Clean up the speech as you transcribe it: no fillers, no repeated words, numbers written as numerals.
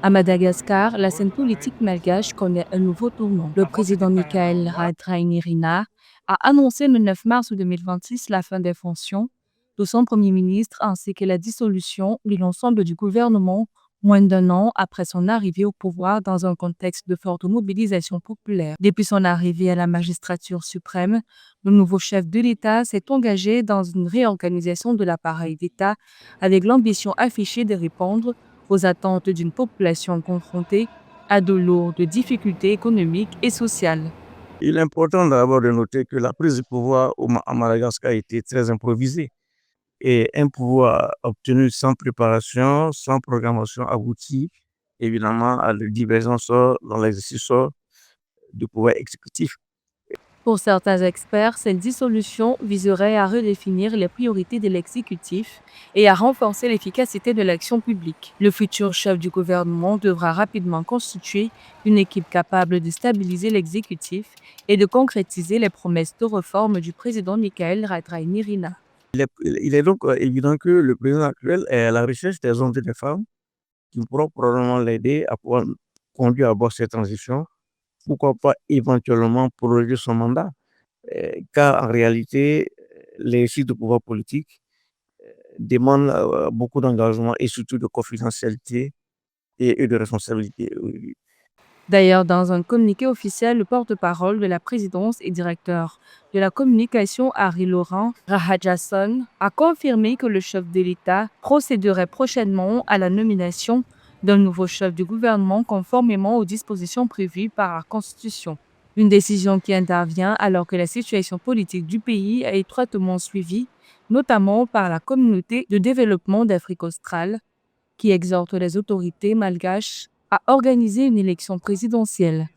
À Madagascar, la scène politique malgache connaît un nouveau tournant. Le président Michael Rajainirina a annoncé le 9 mars 2026 la fin des fonctions de son premier ministre ainsi que la dissolution de l'ensemble du gouvernement moins d'un an après son arrivée au pouvoir dans un contexte de forte mobilisation populaire. Depuis son arrivée à la magistrature suprême, le nouveau chef de l'État s'est engagé dans une réorganisation de l'appareil d'État avec l'ambition affichée de répondre aux attentes d'une population confrontée à de lourdes difficultés économiques et sociales. Il est important d'abord de noter que la prise du pouvoir à Madagascar a été très improvisée et un pouvoir obtenu sans préparation, sans programmation aboutie, évidemment, à des divergences dans l'exercice du pouvoir exécutif. Pour certains experts, cette dissolution viserait à redéfinir les priorités de l'exécutif et à renforcer l'efficacité de l'action publique. Le futur chef du gouvernement devra rapidement constituer une équipe capable de stabiliser l'exécutif et de concrétiser les promesses de réforme du président Michael Rajainirina. Il est donc évident que le président actuel est à la recherche des hommes et des femmes qui pourront probablement l'aider à pouvoir conduire à bord cette transition. Pourquoi pas éventuellement prolonger son mandat, car en réalité, les récits de pouvoir politique demandent beaucoup d'engagement et surtout de confidentialité et de responsabilité. Oui. D'ailleurs, dans un communiqué officiel, le porte-parole de la présidence et directeur de la communication Harry Laurent Rahajason a confirmé que le chef de l'État procéderait prochainement à la nomination d'un nouveau chef du gouvernement conformément aux dispositions prévues par la Constitution. Une décision qui intervient alors que la situation politique du pays est étroitement suivie, notamment par la communauté de développement d'Afrique australe, qui exhorte les autorités malgaches à organiser une élection présidentielle.